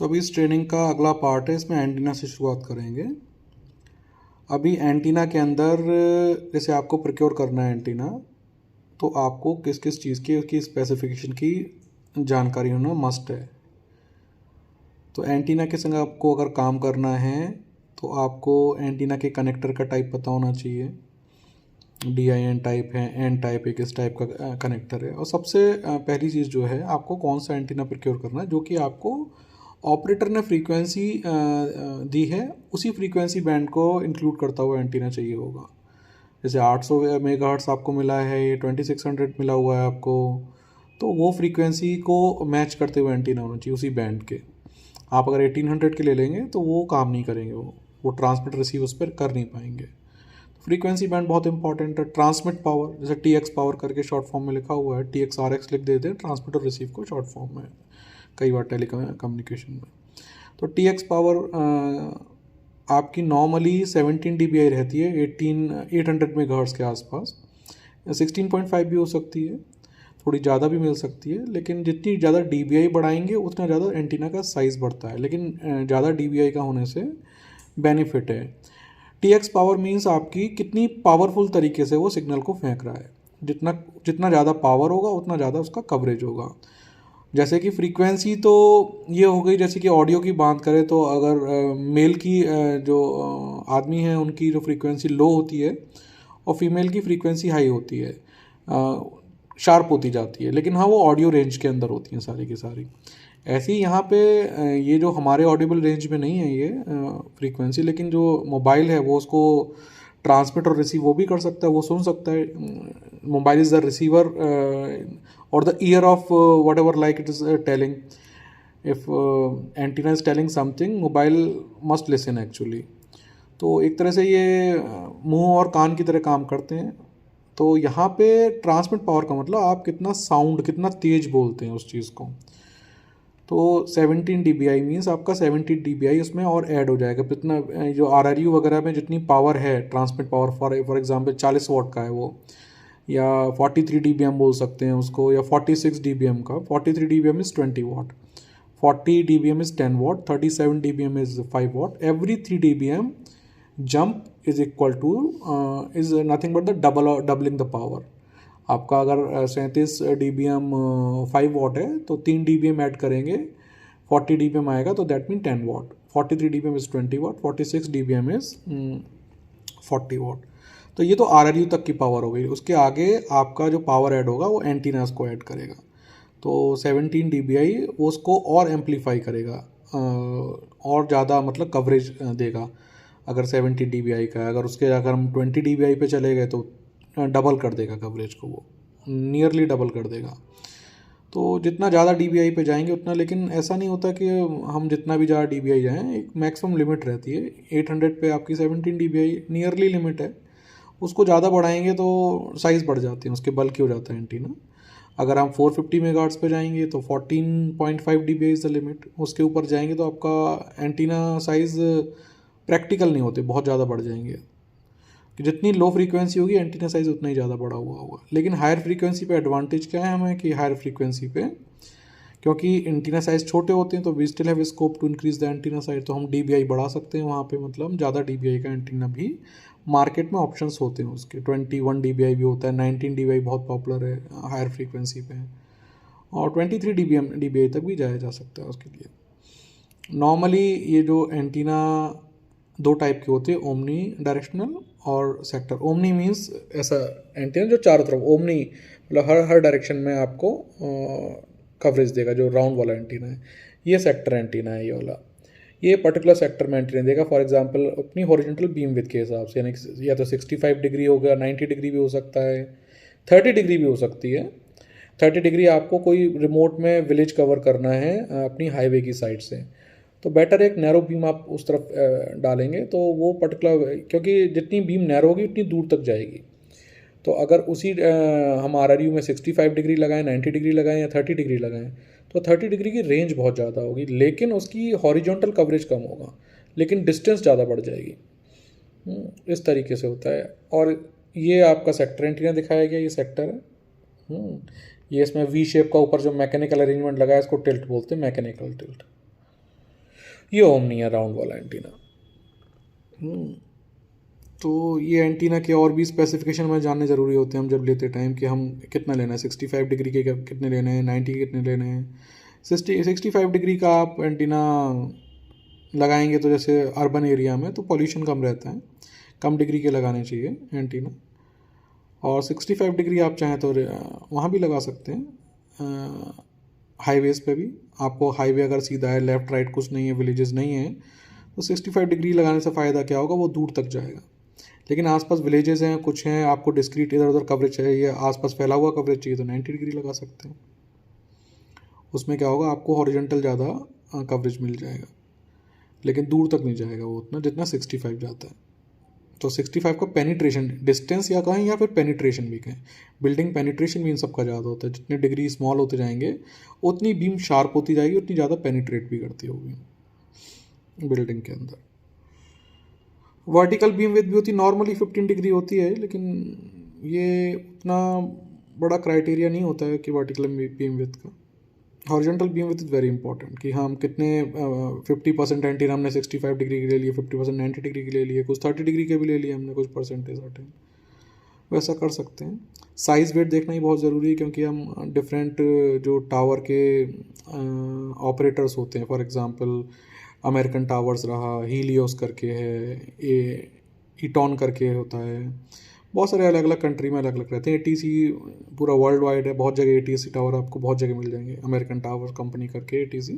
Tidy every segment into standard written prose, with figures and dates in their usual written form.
तो अभी इस ट्रेनिंग का अगला पार्ट है, इसमें एंटीना से शुरुआत करेंगे। अभी एंटीना के अंदर जैसे आपको प्रोक्योर करना है एंटीना, तो आपको किस किस चीज़ की उसकी स्पेसिफिकेशन की जानकारी होना मस्ट है। तो एंटीना के संग आपको अगर काम करना है तो आपको एंटीना के कनेक्टर का टाइप पता होना चाहिए। DIN टाइप है, एन टाइप है, किस टाइप का कनेक्टर है। और सबसे पहली चीज़ जो है, आपको कौन सा एंटीना प्रोक्योर करना है जो कि आपको ऑपरेटर ने फ्रीक्वेंसी दी है, उसी फ्रीक्वेंसी बैंड को इंक्लूड करता हुआ एंटीना चाहिए होगा। जैसे 800 मेगाहर्ट्ज़ आपको मिला है, ये 2600 मिला हुआ है आपको, तो वो फ्रीक्वेंसी को मैच करते हुए एंटीना होना चाहिए उसी बैंड के। आप अगर 1800 के ले लेंगे तो वो काम नहीं करेंगे, वो ट्रांसमिट रिसीव उस पर कर नहीं पाएंगे। फ्रीक्वेंसी बैंड बहुत इंपॉर्टेंट है। ट्रांसमिट पावर, जैसे TX पावर करके शॉर्ट फॉर्म में लिखा हुआ है, TX RX लिख देते हैं ट्रांसमिट और रिसीव को शॉर्ट फॉर्म में कई बार कम्युनिकेशन में। तो TX पावर आपकी नॉर्मली 17 dBi रहती है, 800 मेगाहर्ट्ज़ के आसपास। 16.5 भी हो सकती है, थोड़ी ज़्यादा भी मिल सकती है, लेकिन जितनी ज़्यादा dBi बढ़ाएंगे उतना ज़्यादा एंटीना का साइज़ बढ़ता है, लेकिन ज़्यादा dBi का होने से बेनिफिट है। TX पावर मीन्स आपकी कितनी पावरफुल तरीके से वो सिग्नल को फेंक रहा है। जितना जितना ज़्यादा पावर होगा उतना ज़्यादा उसका कवरेज होगा। जैसे कि फ्रीक्वेंसी तो ये हो गई, जैसे कि ऑडियो की बात करें तो अगर मेल की जो आदमी हैं उनकी जो फ्रीक्वेंसी लो होती है और फीमेल की फ्रीक्वेंसी हाई होती है, शार्प होती जाती है, लेकिन हाँ वो ऑडियो रेंज के अंदर होती हैं सारी की सारी। ऐसे ही यहाँ पे ये जो हमारे ऑडिबल रेंज में नहीं है ये फ्रीक्वेंसी, लेकिन जो मोबाइल है वो उसको ट्रांसमिट और रिसीव वो भी कर सकता है, वो सुन सकता है। मोबाइल इज़ द रिसीवर और the year of what ever like it is telling. If antenna is telling something, mobile must listen actually. तो एक तरह से ये मुंह और कान की तरह काम करते हैं। तो यहाँ पे ट्रांसमिट पावर का मतलब आप कितना साउंड, कितना तेज बोलते हैं उस चीज़ को। तो 17 dBi मीन्स आपका 70 dBi उसमें और ऐड हो जाएगा। जितना जो RRU वगैरह में जितनी पावर है, ट्रांसमिट पावर फॉर एग्जांपल 40 वाट का है वो, या 43 dBm बोल सकते हैं उसको, या 46 dBm का। 43 dBm is 20 watt, 40 dBm is 10 watt, 37 dBm is 5 watt. Every 3 dBm jump is equal to is nothing but the doubling the power. आपका अगर 37 dBm 5 वाट है तो 3 dBm ऐड करेंगे, 40 dBm आएगा, तो that mean 10 watt. 43 dBm is 20 watt, 46 dBm is 40 watt. तो ये तो RRU तक की पावर हो गई। उसके आगे आपका जो पावर ऐड होगा वो एंटीनास को ऐड करेगा। तो 17 dBi वो उसको और एम्पलीफाई करेगा, और ज़्यादा मतलब कवरेज देगा। अगर 70 dBi का है, अगर हम 20 dBi पे चले गए तो डबल कर देगा कवरेज को, वो नियरली डबल कर देगा। तो जितना ज़्यादा dBi पे जाएंगे उतना, लेकिन ऐसा नहीं होता कि हम जितना भी ज़्यादा dBi जाएँ, एक मैक्सिमम लिमिट रहती है। 800 पे आपकी 17 dBi नियरली लिमिट है। उसको ज़्यादा बढ़ाएंगे तो साइज़ बढ़ जाते हैं, उसके बल्कि हो जाता है एंटीना। अगर हम 450 मेगाहर्ट्ज़ पे जाएंगे तो 14.5 dBi इज़ द लिमिट। उसके ऊपर जाएंगे तो आपका एंटीना साइज़ प्रैक्टिकल नहीं होते, बहुत ज़्यादा बढ़ जाएंगे। कि जितनी लो फ्रीक्वेंसी होगी एंटीना साइज़ उतना ही ज़्यादा बड़ा हुआ होगा। लेकिन हायर फ्रीक्वेंसी पे एडवांटेज क्या है हमें, कि हायर फ्रीक्वेंसी पे क्योंकि एंटीना साइज़ छोटे होते हैं तो we still have scope to increase the antenna size. तो हम dBi बढ़ा सकते हैं वहाँ पे, मतलब ज़्यादा dBi का एंटीना भी मार्केट में ऑप्शंस होते हैं उसके। 21 dBi भी होता है, 19 dBi बहुत पॉपुलर है हायर फ्रीक्वेंसी पे, और 23 dBi तक भी जाया जा सकता है उसके लिए। नॉर्मली ये जो एंटीना दो टाइप के होते हैं, ओमनी डायरेक्शनल और सेक्टर। ओमनी मीन्स ऐसा एंटीना जो चारों तरफ, ओमनी मतलब हर डायरेक्शन में आपको कवरेज देगा, जो राउंड वाला एंटीना है। ये सेक्टर एंटीना है, ये वाला। ये पर्टिकुलर सेक्टर में एंटीना देगा। फॉर एग्जांपल अपनी हॉरिजॉन्टल बीम विड्थ के हिसाब से, यानी या तो 65 डिग्री होगा, 90 डिग्री भी हो सकता है, 30 डिग्री भी हो सकती है। 30 डिग्री आपको कोई रिमोट में विलेज कवर करना है अपनी हाईवे की साइड से, तो बेटर एक नैरो बीम आप उस तरफ डालेंगे, तो वो पर्टिकुलर, क्योंकि जितनी बीम नैरो होगी उतनी दूर तक जाएगी। तो अगर उसी हम RRU में 65 डिग्री लगाएं, 90 डिग्री लगाएं या 30 डिग्री लगाएं, तो 30 डिग्री की रेंज बहुत ज़्यादा होगी, लेकिन उसकी हॉरिजॉन्टल कवरेज कम होगा, लेकिन डिस्टेंस ज़्यादा बढ़ जाएगी। इस तरीके से होता है। और ये आपका सेक्टर एंटीना दिखाया गया, ये सेक्टर है। ये इसमें वी शेप का ऊपर जो मैकेनिकल अरेंजमेंट लगा है इसको टिल्ट बोलते हैं, मैकेनिकल टिल्ट। ये ओमनी है राउंड वाला एंटीना। तो ये एंटीना के और भी स्पेसिफिकेशन में जानने ज़रूरी होते हैं हम जब लेते टाइम, कि हम कितना लेना है, 65 डिग्री के कितने लेने हैं, 90 के कितने लेने हैं। 65 डिग्री का आप एंटीना लगाएंगे तो जैसे अर्बन एरिया में तो पॉल्यूशन कम रहता है, कम डिग्री के लगाने चाहिए एंटीना। और 65 डिग्री आप चाहें तो वहाँ भी लगा सकते हैं, हाईवेज़ पे भी। आपको हाईवे अगर सीधा है, लेफ़्ट राइट कुछ नहीं है, विलेजेस नहीं है, तो 65 डिग्री लगाने से फ़ायदा क्या होगा, वो दूर तक जाएगा। लेकिन आसपास विलेजेस हैं, कुछ हैं, आपको डिस्क्रीट इधर उधर कवरेज चाहिए, आसपास फैला हुआ कवरेज चाहिए, तो 90 डिग्री लगा सकते हैं। उसमें क्या होगा, आपको हॉरिजॉन्टल ज़्यादा कवरेज मिल जाएगा, लेकिन दूर तक नहीं जाएगा वो उतना जितना 65 जाता है। तो 65 का पेनिट्रेशन, डिस्टेंस या कहें या फिर पेनिट्रेशन भी कहें, बिल्डिंग पेनिट्रेशन भी इन सबका ज़्यादा होता है। जितने डिग्री स्मॉल होते जाएंगे उतनी बीम शार्प होती जाएगी, उतनी ज़्यादा पेनिट्रेट भी करती होगी बिल्डिंग के अंदर। वर्टिकल बीम विड्थ भी होती नॉर्मली 15 डिग्री होती है, लेकिन ये उतना बड़ा क्राइटेरिया नहीं होता है कि वर्टिकल बीम विड्थ का। Horizontal beam width is very important, कि हम कितने 50% एंटीना हमने 65 डिग्री के ले लिए, 50% 90 डिग्री के ले लिए, कुछ 30 डिग्री के भी ले लिए हमने, कुछ परसेंटेज सर्टेन, वैसा कर सकते हैं। साइज़ वेट देखना ही बहुत ज़रूरी है, क्योंकि हम डिफरेंट जो टावर के ऑपरेटर्स होते हैं, फॉर एग्जांपल अमेरिकन टावर्स रहा, हीलियोस करके है, ये ईटॉन करके होता है, बहुत सारे अलग अलग कंट्री में अलग अलग रहते हैं। एटीसी पूरा वर्ल्ड वाइड है, बहुत जगह एटीसी टावर आपको बहुत जगह मिल जाएंगे, अमेरिकन टावर कंपनी करके एटीसी।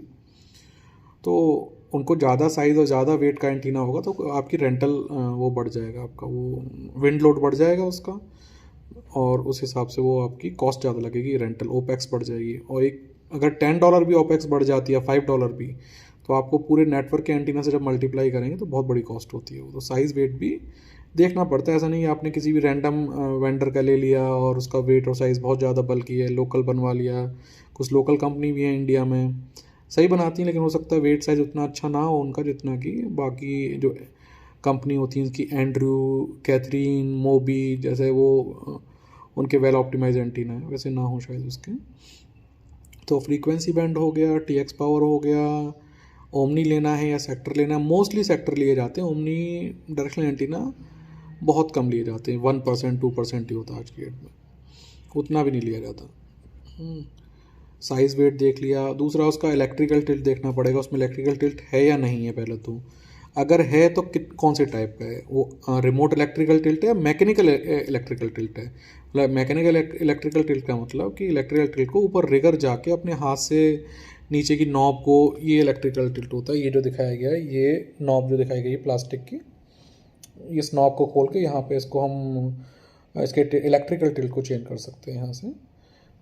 तो उनको ज़्यादा साइज़ और ज़्यादा वेट का एंटीना होगा तो आपकी रेंटल वो बढ़ जाएगा, आपका वो विंड लोड बढ़ जाएगा उसका, और उस हिसाब से वो आपकी कॉस्ट ज़्यादा लगेगी, रेंटल ओपेक्स बढ़ जाएगी। और एक अगर $10 भी ओपेक्स बढ़ जाती है, $5 भी, तो आपको पूरे नेटवर्क के एंटीना से जब मल्टीप्लाई करेंगे तो बहुत बड़ी कॉस्ट होती है वो। तो साइज़ वेट भी देखना पड़ता है, ऐसा नहीं है आपने किसी भी रैंडम वेंडर का ले लिया और उसका वेट और साइज़ बहुत ज़्यादा बल्कि है, लोकल बनवा लिया। कुछ लोकल कंपनी भी है इंडिया में, सही बनाती हैं, लेकिन हो सकता है वेट साइज़ उतना अच्छा ना हो उनका जितना कि बाकी जो कंपनी होती हैं उनकी, एंड्रू, कैथरीन, मोबी, जैसे वो उनके वेल ऑप्टिमाइज एंटीना है, वैसे ना हो शायद उसके। तो फ्रीक्वेंसी बैंड हो गया, TX पावर हो गया, ओमनी लेना है या सेक्टर लेना है, मोस्टली सेक्टर लिए जाते हैं, ओमनी डायरेक्शनल एंटीना बहुत कम लिए जाते हैं, 1% 2% ही होता है आज की डेट में, उतना भी नहीं लिया जाता। साइज़ वेट देख लिया। दूसरा उसका इलेक्ट्रिकल टिल्ट देखना पड़ेगा, उसमें इलेक्ट्रिकल टिल्ट है या नहीं है पहले तो। अगर है तो कौन से टाइप का है वो, रिमोट इलेक्ट्रिकल टिल्ट है, मैकेनिकल इलेक्ट्रिकल टिल्ट है। मतलब मैकेनिकल इलेक्ट्रिकल टिल्ट का मतलब कि इलेक्ट्रिकल टिल्ट को ऊपर रिगर जाके अपने हाथ से नीचे की नॉब को, ये इलेक्ट्रिकल टिल्ट होता है। ये जो दिखाया गया है, ये नॉब जो दिखाई गई है प्लास्टिक की, इस नॉब को खोल के यहाँ पे इसको हम इसके इलेक्ट्रिकल टिल्ट को चेंज कर सकते हैं यहाँ से।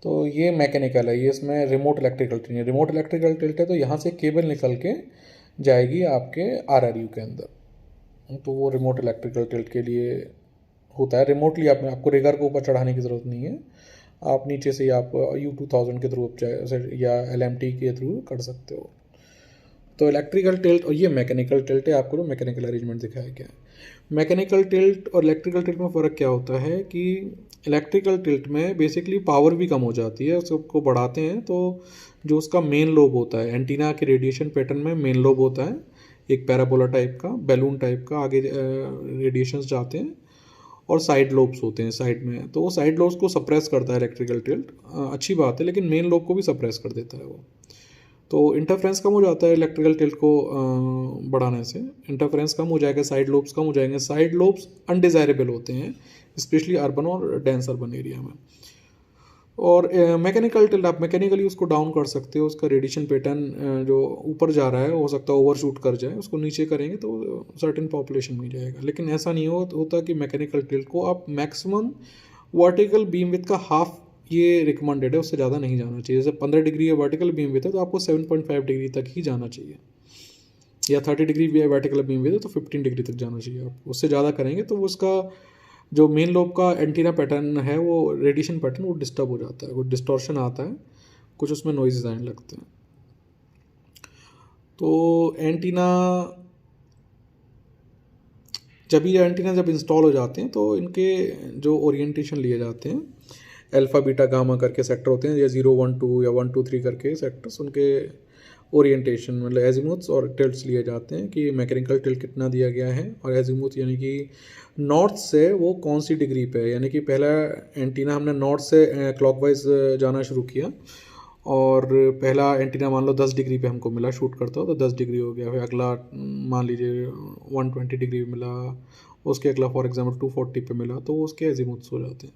तो ये मैकेनिकल है, ये इसमें रिमोट इलेक्ट्रिकल टिल्ट है। रिमोट इलेक्ट्रिकल टिल्ट है तो यहाँ से केबल निकल के जाएगी आपके RRU के अंदर, तो वो रिमोट इलेक्ट्रिकल टिल्ट के लिए होता है। रिमोटली आपको रिगर को ऊपर चढ़ाने की ज़रूरत नहीं है, आप नीचे से आप U2000 के थ्रू या LMT के थ्रू कर सकते हो। तो इलेक्ट्रिकल टिल्ट और ये मैकेनिकल टिल्ट है, आपको जो मैकेनिकल अरेंजमेंट दिखाया गया है। मैकेनिकल टिल्ट और इलेक्ट्रिकल टिल्ट में फ़र्क क्या होता है कि इलेक्ट्रिकल टिल्ट में बेसिकली पावर भी कम हो जाती है, उसको बढ़ाते हैं तो जो उसका मेन लोब होता है, एंटीना के रेडिएशन पैटर्न में मेन लोब होता है एक पैराबोला टाइप का, बैलून टाइप का, आगे रेडिएशंस जाते हैं, और साइड लोब्स होते हैं साइड में, तो वो साइड लोब्स को सप्रेस करता है इलेक्ट्रिकल टिल्ट। अच्छी बात है, लेकिन मेन लोब को भी सप्रेस कर देता है वो। तो इंटरफ्रेंस कम हो जाता है इलेक्ट्रिकल टिल्ट को बढ़ाने से, इंटरफ्रेंस कम हो जाएगा, साइड लोब्स कम हो जाएंगे। साइड लोब्स अनडिज़ायरेबल होते हैं स्पेशली अर्बन और डेंस अर्बन एरिया में। और मैकेनिकल टिल्ट आप मैकेनिकली उसको डाउन कर सकते हो, उसका रेडिएशन पैटर्न जो ऊपर जा रहा है हो सकता है ओवरशूट कर जाए, उसको नीचे करेंगे तो सर्टेन पॉपुलेशन में जाएगा। लेकिन ऐसा नहीं होता कि मैकेनिकल टिल्ट को आप मैक्सिमम वर्टिकल बीम विड्थ का हाफ ये रिकमेंडेड है, उससे ज़्यादा नहीं जाना चाहिए। जैसे 15 डिग्री है वर्टिकल बीम विड्थ है तो आपको 7.5 डिग्री तक ही जाना चाहिए, या 30 डिग्री भी है वर्टिकल बीम विड्थ है तो 15 डिग्री तक जाना चाहिए आपको। उससे ज़्यादा करेंगे तो उसका जो मेन लोब का एंटीना पैटर्न है, वो रेडिएशन पैटर्न वो डिस्टर्ब हो जाता है, वो डिस्टॉर्शन आता है, कुछ उसमें नॉइज़ आने लगते हैं। तो एंटीना जब इंस्टॉल हो जाते हैं तो इनके जो ओरिएंटेशन लिए जाते हैं, अल्फ़ा बीटा गामा करके सेक्टर होते हैं, या 0 1 2 या 1 2 3 करके सेक्टर्स, उनके ओरिएंटेशन, मतलब एजीमुथ्स और टिल्ट्स लिए जाते हैं कि मैकेनिकल टिल्ट कितना दिया गया है, और एजीमुथ यानी कि नॉर्थ से वो कौन सी डिग्री पे है। यानी कि पहला एंटीना हमने नॉर्थ से क्लॉकवाइज जाना शुरू किया, और पहला एंटीना मान लो 10 डिग्री पे हमको मिला, शूट करता हो तो 10 डिग्री हो गया। फिर अगला मान लीजिए 120 डिग्री पे मिला, उसके अगला फॉर एग्जांपल 240 पे मिला, तो उसके एजीमुथ्स हो जाते हैं।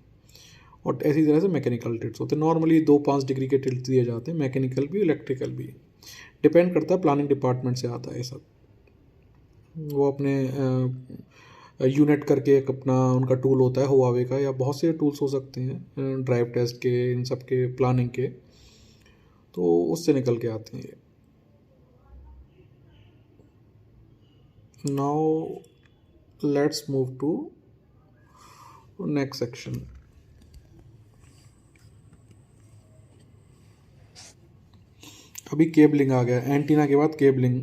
और ऐसी तरह से मैकेनिकल टिल्ट्स होते हैं। नॉर्मली 2-5 डिग्री के टिल्ट दिए जाते हैं, मैकेनिकल भी इलेक्ट्रिकल भी, डिपेंड करता है, प्लानिंग डिपार्टमेंट से आता है ये सब। वो अपने यूनिट करके एक अपना उनका टूल होता है हुआवे का, या बहुत से टूल्स हो सकते हैं ड्राइव टेस्ट के, इन सब के प्लानिंग के, तो उससे निकल के आते हैं ये। Now let's move to next section. अभी केबलिंग आ गया, एंटीना के बाद केबलिंग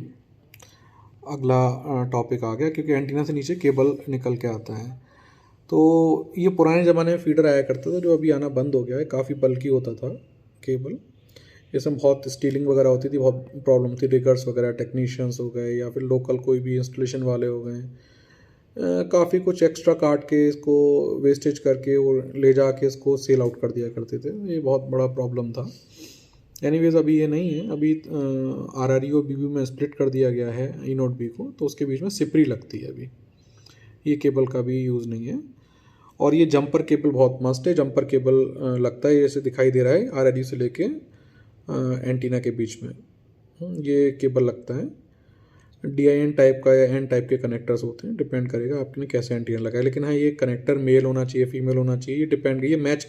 अगला टॉपिक आ गया, क्योंकि एंटीना से नीचे केबल निकल के आता है। तो ये पुराने ज़माने में फीडर आया करता था, जो अभी आना बंद हो गया है। काफ़ी बल्कि होता था केबल, इसमें बहुत स्टीलिंग वगैरह होती थी, बहुत प्रॉब्लम थी। रिगर्स वगैरह, टेक्नीशियंस हो गए, या फिर लोकल कोई भी इंस्टॉलेशन वाले हो गए, काफ़ी कुछ एक्स्ट्रा काट के इसको वेस्टेज करके और ले जा के इसको सेल आउट कर दिया करते थे। ये बहुत बड़ा प्रॉब्लम था। एनीवेज अभी ये नहीं है, अभी RRE और BB में स्प्लिट कर दिया गया है ई नोट बी को, तो उसके बीच में सिपरी लगती है। अभी ये केबल का भी यूज़ नहीं है। और ये जंपर केबल बहुत मस्त है, जंपर केबल लगता है जैसे दिखाई दे रहा है RRE से लेके एंटीना के बीच में ये केबल लगता है। DIN टाइप का या N टाइप के कनेक्टर्स होते हैं, डिपेंड करेगा आपने कैसे एंटीना लगाया। लेकिन हाँ, ये कनेक्टर मेल होना चाहिए, फीमेल होना चाहिए, ये डिपेंड, ये मैच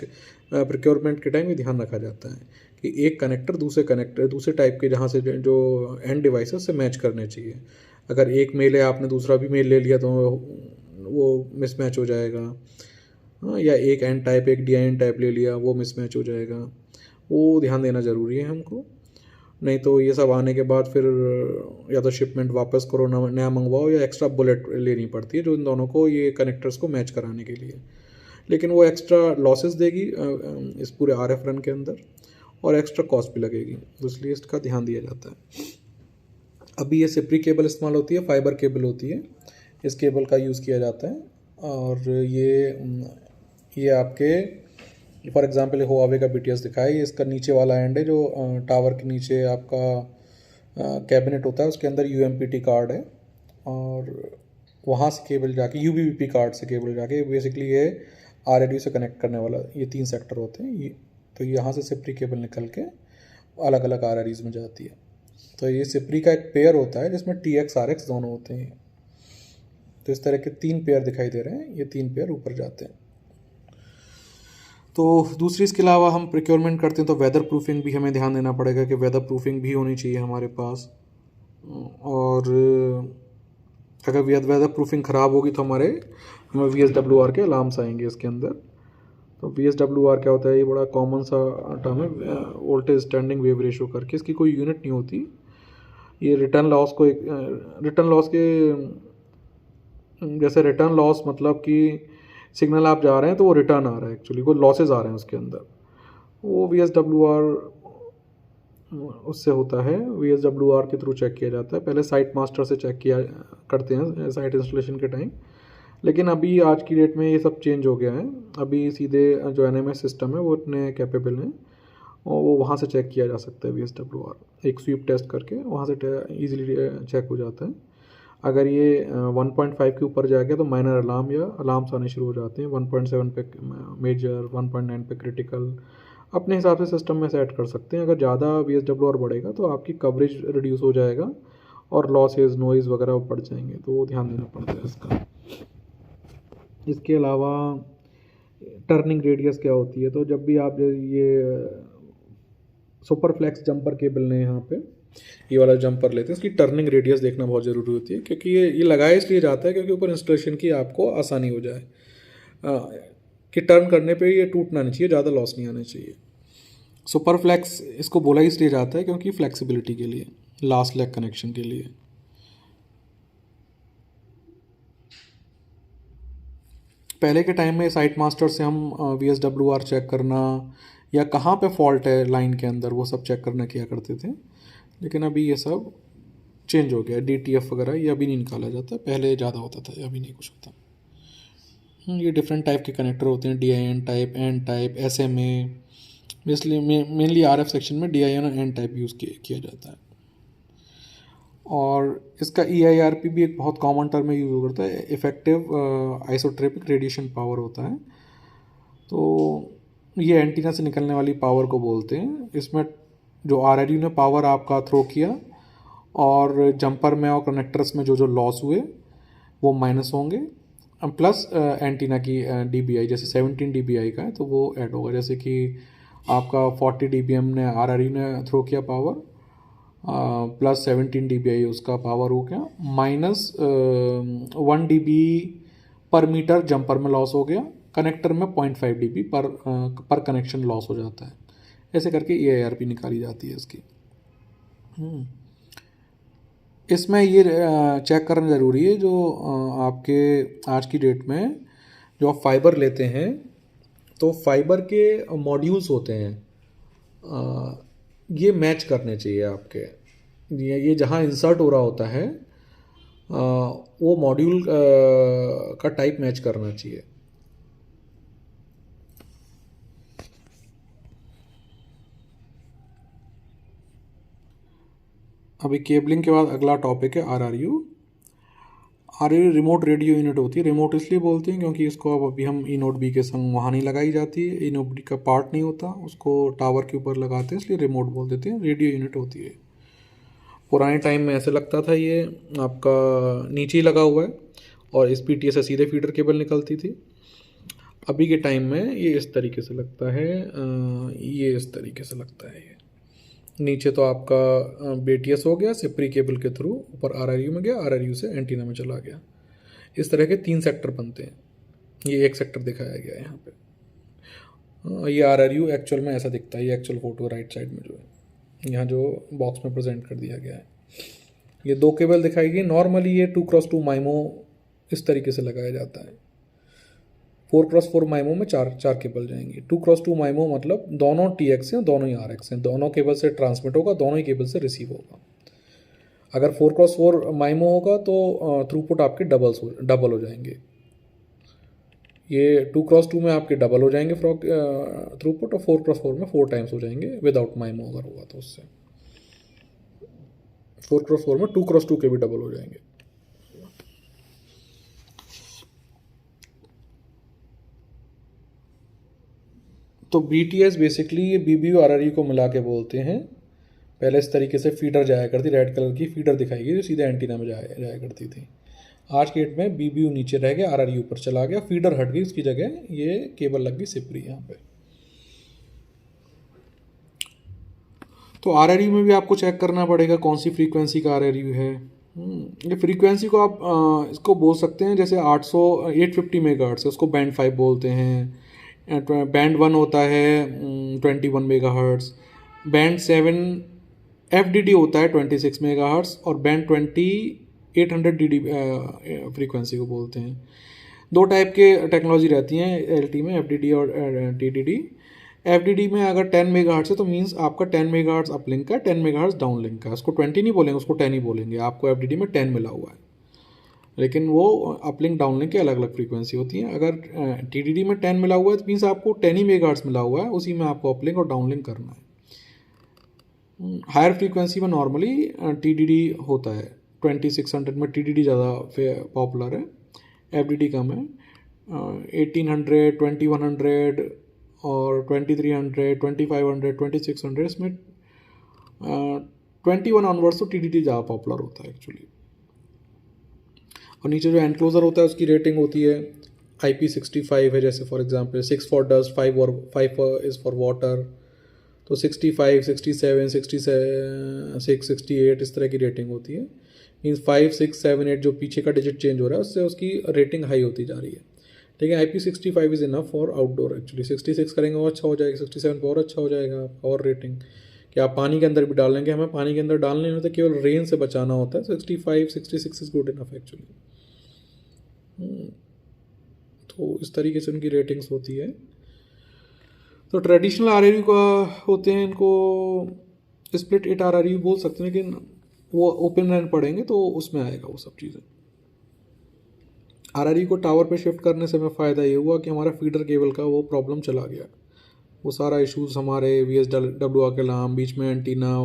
प्रोक्योरमेंट के टाइम ये ध्यान रखा जाता है कि एक कनेक्टर दूसरे टाइप के जहाँ से जो एंड डिवाइसेस से मैच करने चाहिए। अगर एक मेल है, आपने दूसरा भी मेल ले लिया, तो वो मिसमैच हो जाएगा। हाँ, या एक एन टाइप एक DIN टाइप ले लिया, वो मिसमैच हो जाएगा। वो ध्यान देना ज़रूरी है हमको, नहीं तो ये सब आने के बाद फिर या तो शिपमेंट वापस करो, नया मंगवाओ, या एक्स्ट्रा बुलेट लेनी पड़ती है जो इन दोनों को, ये कनेक्टर्स को मैच कराने के लिए। लेकिन वो एक्स्ट्रा लॉसेस देगी इस पूरे RF रन के अंदर, और एक्स्ट्रा कॉस्ट भी लगेगी, तो इसलिए इसका ध्यान दिया जाता है। अभी ये सिपरी केबल इस्तेमाल होती है, फाइबर केबल होती है, इस केबल का यूज़ किया जाता है। और ये आपके फॉर एग्जांपल हुआवे का BTS दिखाया, ये इसका नीचे वाला एंड है, जो टावर के नीचे आपका कैबिनेट होता है, उसके अंदर UMPT कार्ड है, और वहाँ से केबल जाके UBBP कार्ड से केबल जाके बेसिकली ये RRE से कनेक्ट करने वाला, ये 3 सेक्टर होते हैं ये। तो यहाँ से सिपरी केबल निकल के अलग अलग RREs में जाती है। तो ये सिपरी का एक पेयर होता है जिसमें TX RX दोनों होते हैं। तो इस तरह के 3 पेयर दिखाई दे रहे हैं, ये 3 पेयर ऊपर जाते हैं। तो दूसरी इसके अलावा हम प्रोक्योरमेंट करते हैं तो वेदर प्रूफिंग भी हमें ध्यान देना पड़ेगा कि वेदर प्रूफिंग भी होनी चाहिए हमारे पास। और अगर वेदर प्रूफिंग ख़राब होगी तो हमें VSWR के अलार्म्स आएंगे इसके अंदर। तो VSWR क्या होता है, ये बड़ा कॉमन सा टर्म है, वोल्टेज स्टैंडिंग वेव रेशो करके। इसकी कोई यूनिट नहीं होती। ये रिटर्न लॉस को रिटर्न लॉस के जैसे रिटर्न लॉस मतलब कि सिग्नल आप जा रहे हैं तो वो रिटर्न आ रहा है, एक्चुअली कोई लॉसेज आ रहे हैं उसके अंदर, वो VSWR उससे होता है। VSWR के थ्रू चेक किया जाता है। पहले साइट मास्टर से चेक किया करते हैं साइट इंस्टॉलेशन के टाइम, लेकिन अभी आज की डेट में ये सब चेंज हो गया है। अभी सीधे जो NMS सिस्टम है वो इतने कैपेबल हैं, और वो वहाँ से चेक किया जा सकता है VSWR, एक स्वीप टेस्ट करके वहाँ से ईजिली चेक हो जाता है। अगर ये 1.5 के ऊपर जाएगा तो माइनर अलार्म या अलार्म्स आने शुरू हो जाते हैं। 1.7 पे मेजर, 1.9 पे क्रिटिकल, अपने हिसाब से सिस्टम में सेट कर सकते हैं। अगर ज़्यादा VSWR बढ़ेगा तो आपकी कवरेज रिड्यूस हो जाएगा और लॉसेज, नॉइज़ वगैरह बढ़ जाएंगे, तो वो ध्यान देना पड़ता है इसका। इसके अलावा टर्निंग रेडियस क्या होती है, तो जब भी आप ये सुपर फ्लैक्स जंपर केबल ने यहाँ पे ये वाला जंपर लेते हैं, इसकी टर्निंग रेडियस देखना बहुत ज़रूरी होती है, क्योंकि ये लगाया इसलिए जाता है क्योंकि ऊपर इंस्टॉलेशन की आपको आसानी हो जाए कि टर्न करने पे ये टूटना नहीं चाहिए, ज़्यादा लॉस नहीं आना चाहिए। सुपर फ्लैक्स इसको बोला इसलिए जाता है क्योंकि फ्लेक्सिबिलिटी के लिए, लास्ट लेग कनेक्शन के लिए। पहले के टाइम में साइट मास्टर से हम VSWR चेक करना या कहाँ पे फॉल्ट है लाइन के अंदर, वो सब चेक करना किया करते थे। लेकिन अभी ये सब चेंज हो गया, DTF वगैरह ये अभी नहीं निकाला जाता, पहले ज़्यादा होता था, अभी नहीं कुछ होता। ये डिफरेंट टाइप के कनेक्टर होते हैं, DIN type, N type, SMA, इसलिए मेनली RF सेक्शन में DIN और N टाइप यूज़ किया जाता है। और इसका EIRP भी एक बहुत कॉमन टर्म में यूज़ करता है, इफेक्टिव आइसोट्रोपिक रेडिएशन पावर होता है। तो ये एंटीना से निकलने वाली पावर को बोलते हैं। इसमें जो RRU ने पावर आपका थ्रो किया और जंपर में और कनेक्टर्स में जो जो लॉस हुए वो माइनस होंगे, प्लस एंटीना की DBI, जैसे 17 DBI का है तो वो ऐड होगा। जैसे कि आपका 40 dBm ने RRU ने थ्रो किया पावर, प्लस 17 DBI उसका पावर हो गया, माइनस 1 dB पर मीटर जंपर में लॉस हो गया, कनेक्टर में 0.5 dB पर कनेक्शन लॉस हो जाता है। ऐसे करके EIRP निकाली जाती है इसकी। इसमें ये चेक करना ज़रूरी है, जो आपके आज की डेट में जो आप फाइबर लेते हैं तो फाइबर के मॉड्यूल्स होते हैं, ये मैच करने चाहिए आपके। ये जहाँ इंसर्ट हो रहा होता है वो मॉड्यूल का टाइप मैच करना चाहिए। अभी केबलिंग के बाद अगला टॉपिक है RRU। रिमोट रेडियो यूनिट होती है। रिमोट इसलिए बोलते हैं क्योंकि इसको अब अभी हम ई नोट बी के संग वहाँ नहीं लगाई जाती है, ई नोट बी का पार्ट नहीं होता, उसको टावर के ऊपर लगाते हैं, इसलिए रिमोट बोल देते हैं। रेडियो यूनिट होती है। पुराने टाइम में ऐसे लगता था ये आपका नीचे ही लगा हुआ है और इस PTA से सीधे फीडर केबल निकलती थी। अभी के टाइम में ये इस तरीके से लगता है, ये इस तरीके से लगता है। ये नीचे तो आपका BTS हो गया सिपरी केबल के थ्रू, ऊपर RRU में गया, RRU से एंटीना में चला गया। इस तरह के 3 सेक्टर बनते हैं। ये एक सेक्टर दिखाया गया है यहाँ पे। ये RRU एक्चुअल में ऐसा दिखता है, ये एक्चुअल फोटो राइट साइड में जो है यहाँ जो बॉक्स में प्रेजेंट कर दिया गया है। ये 2 केबल दिखाई गई। नॉर्मली ये 2x2 माइमो इस तरीके से लगाया जाता है। 4x4 माइमो में चार केबल जाएंगे। 2x2 माइमो मतलब दोनों TX हैं, दोनों ही RX हैं, दोनों केबल से ट्रांसमिट होगा, दोनों ही केबल से रिसीव होगा। अगर 4x4 माइमो होगा तो थ्रूपुट आपके डबल हो जाएंगे। ये 2x2 में आपके डबल हो जाएंगे थ्रूपुट, और 4x4 में 4 टाइम्स हो जाएंगे विदाउट माइमो अगर होगा तो। उससे 4x4 में 2x2 के भी डबल हो जाएंगे। तो BTS बेसिकली ये BBU RRU को मिला के बोलते हैं। पहले इस तरीके से फीडर जाया करती, रेड कलर की फीडर दिखाई गई जो सीधे एंटीना में जाया करती थी। आज के डेट में BBU नीचे रह गया, RRU ऊपर चला गया, फीडर हट गई, उसकी जगह ये केबल लग गई सिपरी यहाँ पे। तो RRU में भी आपको चेक करना पड़ेगा कौन सी फ्रीक्वेंसी का RRU है। ये फ्रीक्वेंसी को आप इसको बोल सकते हैं, जैसे 850 मेगाहर्ट्ज़ है, उसको बैंड 5 बोलते हैं। बैंड 1 होता है 21 मेगाहर्ट्ज़, बैंड 7 FDD होता है 26 मेगाहर्ट्ज़, और बैंड 20 800 DD फ्रीक्वेंसी को बोलते हैं। 2 टाइप के टेक्नोलॉजी रहती हैं LT में, FDD और TDD। FDD में अगर 10 मेगाहर्ट्ज़ है तो मीन्स आपका 10 मेगाहर्ट्ज़ अपलिंक का, 10 मेगाहर्ट्ज़ डाउनलिंक का। उसको 20 नहीं बोलेंगे, उसको 10 ही बोलेंगे। आपको FDD में 10 मिला हुआ है, लेकिन वो अपलिंक डाउनलिंक की अलग अलग फ्रीक्वेंसी होती है। अगर TDD में 10 मिला हुआ है तो मीन्स आपको 10 ही मेगाहर्ट्ज़ मिला हुआ है, उसी में आपको अपलिंक और डाउनलिंक करना है। हायर फ्रीक्वेंसी में नॉर्मली TDD होता है। 2600 में TDD ज़्यादा पॉपुलर है, FDD कम है। 1800, 2100 और 2300, 2500, 2600, इसमें 21 ऑनवर्ड्स तो TDD ज़्यादा पॉपुलर होता है एक्चुअली। और नीचे जो एनक्लोजर होता है उसकी रेटिंग होती है IP65 है, जैसे for example 6 for dust, 5 is for water. तो 65, 67, 66, 68 इस तरह की रेटिंग होती है। मीन्स 5, 6, 7, 8 जो पीछे का डिजिट चेंज हो रहा है उससे उसकी रेटिंग हाई होती जा रही है। ठीक है, IP65 is enough for outdoor actually. 66 करेंगे और अच्छा हो जाएगा, 67 पर और अच्छा हो जाएगा आपका। और रेटिंग कि आप पानी के अंदर भी डाल लेंगे, हमें पानी के अंदर डालने नहीं होता, केवल रेन से बचाना होता है। 65, 66 इज़ गुड इनफ एक्चुअली। तो इस तरीके से उनकी रेटिंग्स होती है। तो ट्रेडिशनल RRU का होते हैं, इनको स्प्लिट 8 RRU बोल सकते हैं, लेकिन वो ओपन रैन पढ़ेंगे तो उसमें आएगा वो सब चीज़ें। RRU को टावर पे शिफ्ट करने से हमें फ़ायदा ये हुआ कि हमारा फीडर केबल का वो प्रॉब्लम चला गया। वो सारा इश्यूज़ हमारे VSWR के अलार्म, बीच में एंटीना,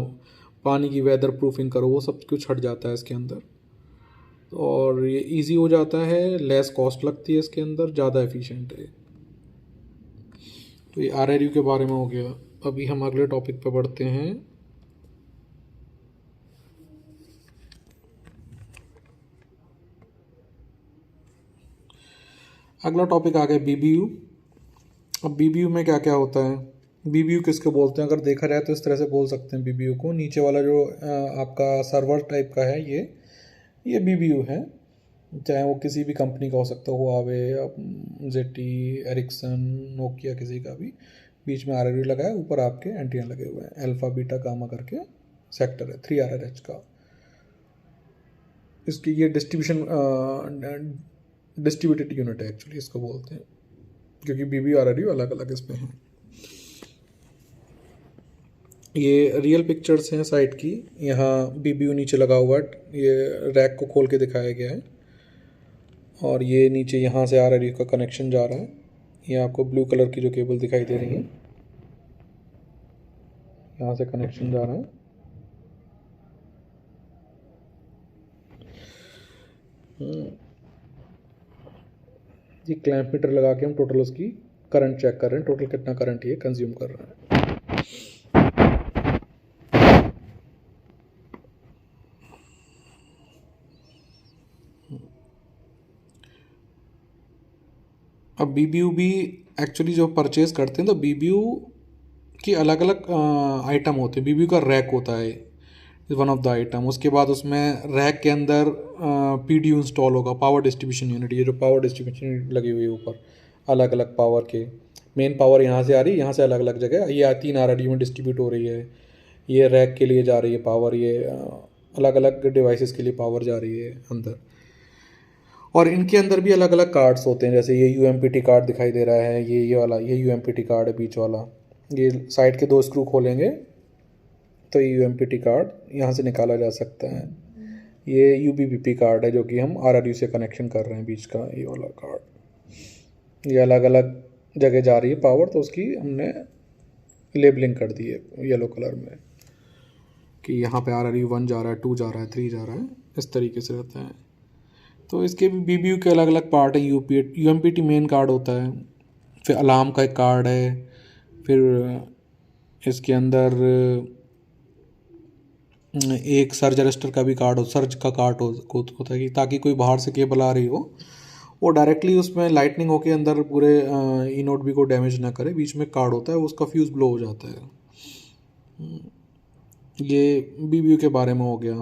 पानी की वेदर प्रूफिंग करो, वो सब कुछ हट जाता है इसके अंदर। और ये इजी हो जाता है, लेस कॉस्ट लगती है इसके अंदर, ज़्यादा एफिशिएंट है। तो ये RRU के बारे में हो गया। अभी हम अगले टॉपिक पे बढ़ते हैं। अगला टॉपिक आ गया BBU। अब BBU में क्या क्या होता है, BBU किसको बोलते हैं? अगर देखा जाए तो इस तरह से बोल सकते हैं BBU को। नीचे वाला जो आपका सर्वर टाइप का है, ये BBU है। चाहे वो किसी भी कंपनी का हो सकता है, हुआवे, ZTE, एरिक्सन, नोकिया, किसी का भी। बीच में RRU लगा है, ऊपर आपके एंटीना लगे हुए हैं, अल्फा बीटा गामा करके सेक्टर है 3RRH का। इसकी ये डिस्ट्रीब्यूटेड यूनिट है एक्चुअली, इसको बोलते हैं, क्योंकि BBU RRU अलग अलग इसमें हैं। ये रियल पिक्चर्स हैं साइट की। यहाँ BBU नीचे लगा हुआ है, ये रैक को खोल के दिखाया गया है। और ये नीचे यहाँ से RRU का कनेक्शन जा रहा है। ये आपको ब्लू कलर की जो केबल दिखाई दे रही है, यहाँ से कनेक्शन जा रहा है। ये क्लैंप मीटर लगा के हम टोटल उसकी करंट चेक कर रहे हैं, टोटल कितना करंट ये कंज्यूम कर रहा है। अब BBU भी एक्चुअली जो परचेज़ करते हैं तो BBU की अलग अलग आइटम होते हैं। BBU का रैक होता है, is one of the item. उसके बाद उसमें रैक के अंदर PDU इंस्टॉल होगा, पावर डिस्ट्रीब्यूशन यूनिट। ये जो पावर डिस्ट्रीब्यूशन यूनिट लगी हुई है ऊपर, अलग अलग पावर के, मेन पावर यहाँ से आ रही है, यहाँ से अलग अलग जगह ये 3 RRU में डिस्ट्रीब्यूट हो रही है। ये रैक के लिए जा रही है पावर, ये अलग अलग डिवाइसेस के लिए पावर जा रही है अंदर। और इनके अंदर भी अलग अलग कार्ड्स होते हैं, जैसे ये UMPT कार्ड दिखाई दे रहा है, ये वाला, ये UMPT कार्ड है बीच वाला। ये साइड के 2 स्क्रू खोलेंगे तो ये UMPT कार्ड यहाँ से निकाला जा सकता है। ये UBBP कार्ड है जो कि हम RRU से कनेक्शन कर रहे हैं, बीच का ये वाला कार्ड। ये अलग अलग जगह जा रही है पावर, तो उसकी हमने लेबलिंग कर दी है येलो कलर में कि यहाँ पे RRU 1 जा रहा है, 2 जा रहा है, 3 जा रहा है, इस तरीके से रहता है। तो इसके भी BBU के अलग अलग पार्ट है। UMPT मेन कार्ड होता है, फिर अलार्म का एक कार्ड है, फिर इसके अंदर एक सर्ज रजिस्टर का भी कार्ड हो, सर्ज का कार्ड होता है कि ताकि कोई बाहर से केबल आ रही हो वो डायरेक्टली उसमें लाइटनिंग होके अंदर पूरे इनोड भी को डैमेज ना करे। बीच में कार्ड होता है, उसका फ्यूज़ ब्लो हो जाता है। ये BBU के बारे में हो गया।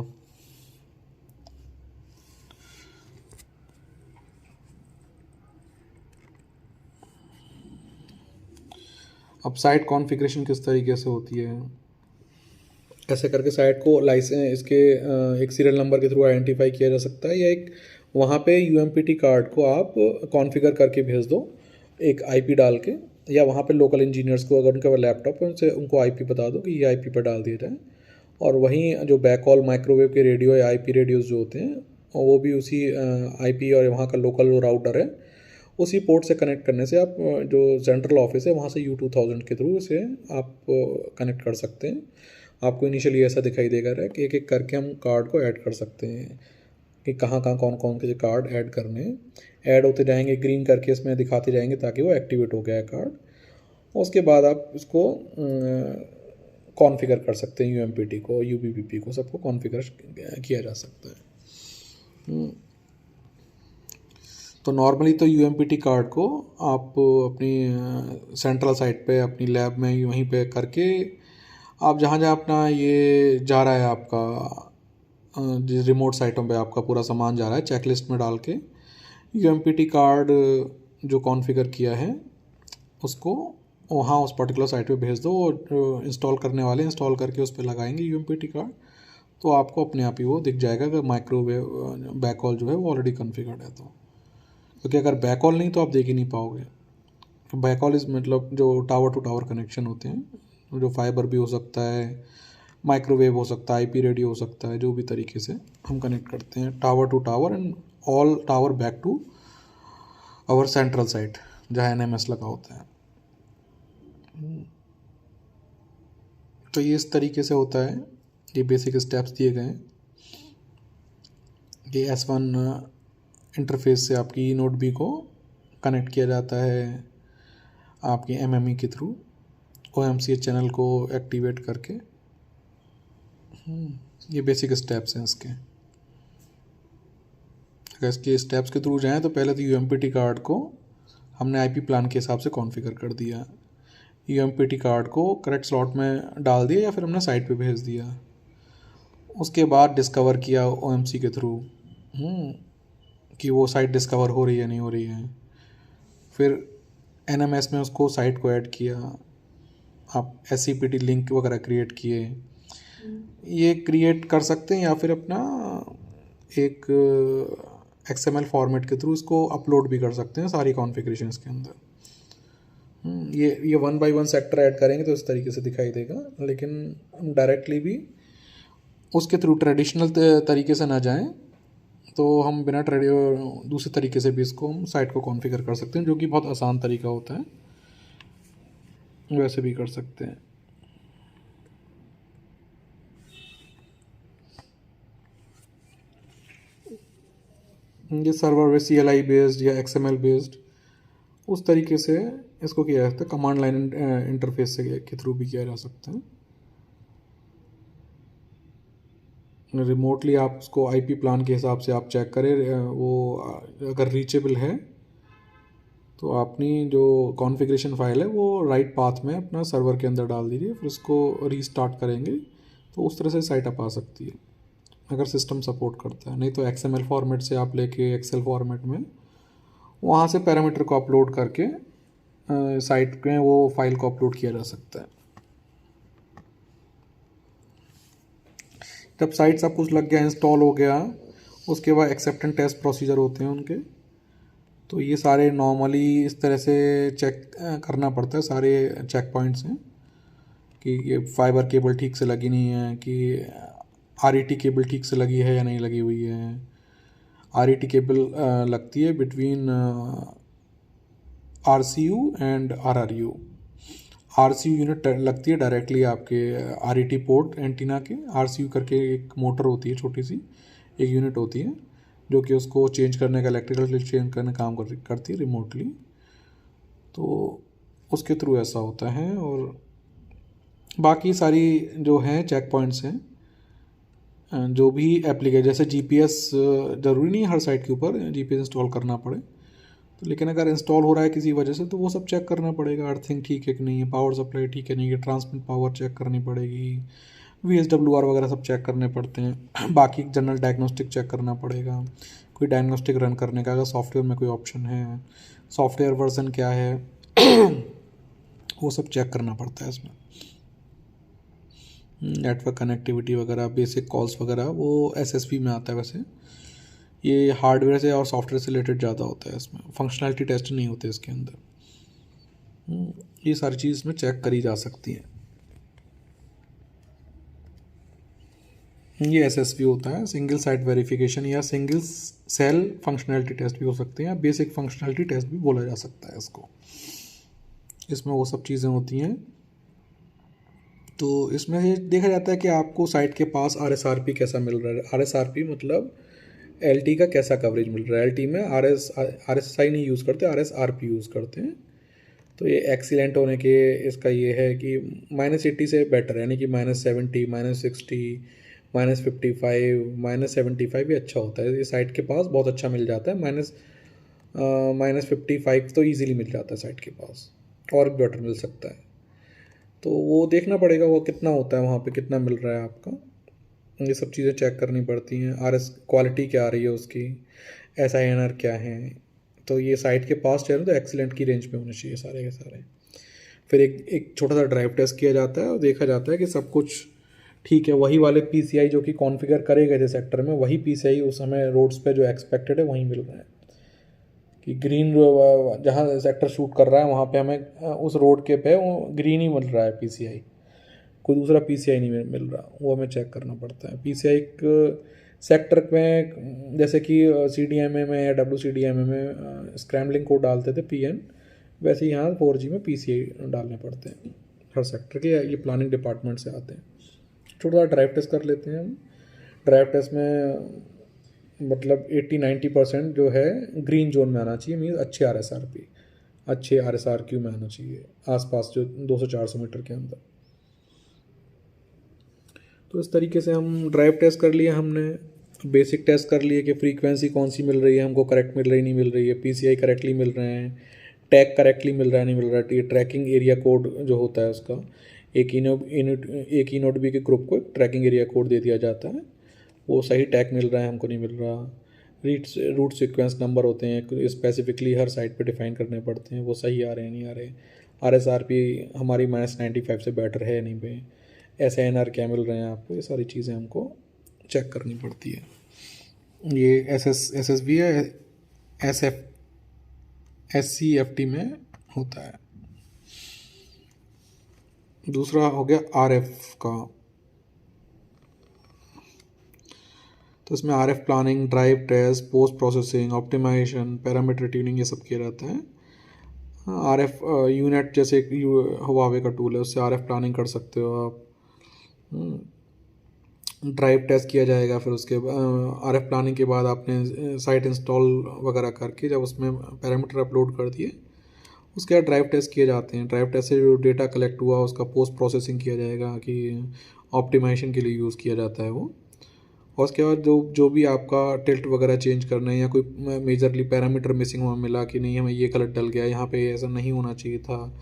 अब साइट कॉन्फ़िगरेशन किस तरीके से होती है, ऐसे करके साइट को लाइसेंस इसके एक सीरियल नंबर के थ्रू आइडेंटिफाई किया जा सकता है, या एक वहाँ पे UMPT कार्ड को आप कॉन्फ़िगर करके भेज दो एक IP डाल के, या वहाँ पे लोकल इंजीनियर्स को अगर उनके पास लैपटॉप है उनसे उनको IP बता दो कि ये IP पर डाल दिया जाए। और वहीं जो बैकऑल माइक्रोवेव के रेडियो या IP रेडियोज़ जो होते हैं वो भी उसी IP और वहाँ का लोकल जो राउटर है उसी पोर्ट से कनेक्ट करने से आप जो सेंट्रल ऑफिस है वहाँ से U2000 के थ्रू इसे आप कनेक्ट कर सकते हैं। आपको इनिशियली ऐसा दिखाई देगा रहा कि एक एक करके हम कार्ड को ऐड कर सकते हैं कि कहाँ कहाँ कौन कौन के कार्ड ऐड करने हैं। ऐड होते जाएंगे, ग्रीन करके इसमें दिखाते जाएंगे ताकि वो एक्टिवेट हो गया है कार्ड। उसके बाद आप इसको कॉन्फ़िगर कर सकते हैं, UMPT को, UBBP को, सबको कॉन्फ़िगर किया जा सकता है। तो नॉर्मली तो UMPT कार्ड को आप अपनी सेंट्रल साइट पे अपनी लैब में वहीं पे करके आप जहाँ जहाँ अपना ये जा रहा है आपका जिस रिमोट साइटों पे आपका पूरा सामान जा रहा है चेकलिस्ट में डाल के UMPT कार्ड जो कॉन्फ़िगर किया है उसको वहाँ उस पर्टिकुलर साइट पे भेज दो। और इंस्टॉल करने वाले इंस्टॉल करके उस पर लगाएंगे UMPT कार्ड, तो आपको अपने आप ही वो दिख जाएगा कि माइक्रोवेव बैकऑल जो है वो ऑलरेडी कॉन्फ़िगर्ड है। तो क्योंकि अगर बैकऑल नहीं तो आप देख ही नहीं पाओगे। बैकऑल इस मतलब जो टावर टू टावर कनेक्शन होते हैं, जो फाइबर भी हो सकता है, माइक्रोवेव हो सकता है, आईपी रेडियो हो सकता है, जो भी तरीके से हम कनेक्ट करते हैं tower to tower and all tower back to our central site जहाँ एनएमएस लगा होता है। तो ये इस तरीके से होता है, ये बेसिक स्टेप्स दिए गए हैं। ये S1 इंटरफेस से आपकी नोड बी को कनेक्ट किया जाता है आपकी MME के थ्रू OMCH चैनल को एक्टिवेट करके। ये बेसिक स्टेप्स हैं इसके। अगर इसके स्टेप्स के थ्रू जाएं तो पहले तो UMPT कार्ड को हमने IP प्लान के हिसाब से कॉन्फ़िगर कर दिया, UMPT कार्ड को करेक्ट स्लॉट में डाल दिया या फिर हमने साइट पे भेज दिया। उसके बाद डिस्कवर किया OMC के थ्रू कि वो साइट डिस्कवर हो रही है नहीं हो रही है। फिर NMS में उसको साइट को ऐड किया, आप SCPT लिंक वगैरह क्रिएट किए। ये क्रिएट कर सकते हैं या फिर अपना एक XML फॉर्मेट के थ्रू इसको अपलोड भी कर सकते हैं सारी कॉन्फ़िगरेशंस के अंदर। ये 1 बाय 1 सेक्टर ऐड करेंगे तो इस तरीके से दिखाई देगा, लेकिन डायरेक्टली भी उसके थ्रू ट्रेडिशनल तरीके से ना जाएं तो हम बिना दूसरे तरीके से भी इसको हम साइट को कॉन्फ़िगर कर सकते हैं, जो कि बहुत आसान तरीका होता है, वैसे भी कर सकते हैं। ये सर्वर वे CLI बेस्ड या XML बेस्ड उस तरीके से इसको किया जाता है, कमांड लाइन इंटरफेस से के थ्रू भी किया जा सकता है। रिमोटली आप उसको IP प्लान के हिसाब से आप चेक करें, वो अगर रीचेबल है तो अपनी जो कॉन्फ़िगरेशन फाइल है वो राइट पाथ में अपना सर्वर के अंदर डाल दीजिए, फिर उसको रीस्टार्ट करेंगे तो उस तरह से साइट अप आ सकती है अगर सिस्टम सपोर्ट करता है। नहीं तो XML फॉर्मेट से आप लेके एक्सेल फॉर्मेट में वहाँ से पैरामीटर को अपलोड करके साइट में वो फाइल को अपलोड किया जा सकता है। जब साइट सब कुछ लग गया, इंस्टॉल हो गया, उसके बाद एक्सेप्टेंस टेस्ट प्रोसीजर होते हैं उनके। तो ये सारे नॉर्मली इस तरह से चेक करना पड़ता है, सारे चेक पॉइंट्स हैं कि ये फाइबर केबल ठीक से लगी नहीं है, कि RET केबल ठीक से लगी है या नहीं लगी हुई है। RET केबल लगती है between RCU and RRU। RCU unit लगती है डायरेक्टली आपके RET पोर्ट एंटीना के। RCU करके एक मोटर होती है, छोटी सी एक यूनिट होती है जो कि उसको चेंज करने का, इलेक्ट्रिकल चेंज करने का काम करती है रिमोटली। तो उसके थ्रू ऐसा होता है। और बाकी सारी जो हैं चेक पॉइंट्स हैं, जो भी एप्लीकेशन, जैसे GPS ज़रूरी नहीं है हर साइट के ऊपर GPS इंस्टॉल करना पड़े, तो लेकिन अगर इंस्टॉल हो रहा है किसी वजह से तो वो सब चेक करना पड़ेगा, अर्थिंग ठीक है कि नहीं है, पावर सप्लाई ठीक है नहीं है, ट्रांसमिट पावर चेक करनी पड़ेगी, VSWR वगैरह सब चेक करने पड़ते हैं। बाकी जनरल डायग्नोस्टिक चेक करना पड़ेगा, कोई डायग्नोस्टिक रन करने का अगर सॉफ्टवेयर में कोई ऑप्शन है, सॉफ्टवेयर वर्जन क्या है वो सब चेक करना पड़ता है इसमें। नेटवर्क कनेक्टिविटी वगैरह, बेसिक कॉल्स वगैरह वो SSP में आता है। वैसे ये हार्डवेयर से और सॉफ्टवेयर से रिलेटेड ज़्यादा होता है, इसमें फंक्शनैलिटी टेस्ट नहीं होते इसके अंदर। ये सारी चीज़ में चेक करी जा सकती हैं। ये SSP होता है, सिंगल साइट वेरिफिकेशन, या सिंगल सेल फंक्शनैलिटी टेस्ट भी हो सकते हैं, या बेसिक फंक्शनैलिटी टेस्ट भी बोला जा सकता है इसको। इसमें वो सब चीज़ें होती हैं। तो इसमें ये देखा जाता है कि आपको साइट के पास RSRP कैसा मिल रहा है। RSRP मतलब LT का कैसा कवरेज मिल रहा है। LT में RSSI नहीं यूज़ करते, RSRP यूज़ करते हैं। तो ये एक्सीलेंट होने के इसका ये है कि -80 से बेटर है, यानी कि -70, -60, -55, -75 भी अच्छा होता है। ये साइट के पास बहुत अच्छा मिल जाता है। -55 तो ईज़िली मिल जाता है साइट के पास, और भी बेटर मिल सकता है। तो वो देखना पड़ेगा वो कितना होता है, वहाँ पे कितना मिल रहा है आपका। ये सब चीज़ें चेक करनी पड़ती हैं। RS क्वालिटी क्या आ रही है उसकी, SINR क्या है। तो ये साइट के पास चाहिए तो एक्सीलेंट की रेंज में होने चाहिए सारे के सारे। फिर एक छोटा सा ड्राइव टेस्ट किया जाता है और देखा जाता है कि सब कुछ ठीक है। वही वाले PCI जो कि कॉन्फ़िगर करे गए थे सेक्टर में, वही PCI उस समय रोड्स पे जो एक्सपेक्टेड है वहीं मिल रहा है। कि ग्रीन जहाँ सेक्टर शूट कर रहा है वहाँ पे हमें उस रोड के पे ग्रीन ही मिल रहा है PCI। कोई दूसरा पीसीआई नहीं मिल रहा, वो हमें चेक करना पड़ता है। पीसीआई एक सेक्टर में, जैसे कि सीडीएमए में या डब्ल्यूसीडीएमए में स्क्रैम्बलिंग कोड डालते थे पीएन, वैसे ही यहाँ 4G में पीसीआई डालने पड़ते हैं हर सेक्टर के। ये प्लानिंग डिपार्टमेंट से आते हैं। छोटा सा ड्राइव टेस्ट कर लेते हैं हम। ड्राइव टेस्ट में मतलब 80-90% जो है ग्रीन जोन में आना चाहिए, मीन्स अच्छे RSRP, अच्छे RSRQ में आना चाहिए, आसपास जो 200-400 मीटर के अंदर। तो इस तरीके से हम ड्राइव टेस्ट कर लिए हमने। बेसिक टेस्ट कर लिए कि फ्रीक्वेंसी कौन सी मिल रही है हमको, करेक्ट मिल रही नहीं मिल रही है, पीसीआई करेक्टली मिल रहे हैं, टैग करेक्टली मिल रहा है नहीं मिल रहा है, ये ट्रैकिंग एरिया कोड जो होता है उसका, एक ई नोट बी के ग्रुप को एक ट्रैकिंग एरिया कोड दे दिया जाता है, वो सही टैग मिल रहा है हमको नहीं मिल रहा। रूट सीक्वेंस नंबर होते हैं स्पेसिफिकली हर साइट पे डिफाइन करने पड़ते हैं, वो सही आ रहे हैं नहीं आ रहे। RSRP हमारी -95 से बेटर है नहीं पे, SNR क्या मिल रहे हैं आपको, ये सारी चीज़ें हमको चेक करनी पड़ती है। ये SSB है, SCFT में होता है। दूसरा हो गया RF का, तो इसमें RF planning, drive test, post processing, optimization, parameter tuning, ये सब किया जाता है। RF यूनिट जैसे हुआवे का टूल है, उससे RF प्लानिंग कर सकते हो आप। ड्राइव टेस्ट किया जाएगा, फिर उसके RF प्लानिंग के बाद आपने साइट इंस्टॉल वगैरह करके जब उसमें पैरामीटर अपलोड कर दिए, उसके बाद ड्राइव टेस्ट किए जाते हैं। ड्राइव टेस्ट से जो डेटा कलेक्ट हुआ उसका पोस्ट प्रोसेसिंग किया जाएगा कि ऑप्टिमाइजेशन के लिए यूज़ किया जाता है वो। और उसके बाद जो भी आपका टिल्ट वगैरह चेंज करना है या कोई मेजरली पैरामीटर मिसिंग हुआ मिला कि नहीं हमें ये कलर डल गया, यहाँ पे ऐसा नहीं होना चाहिए था,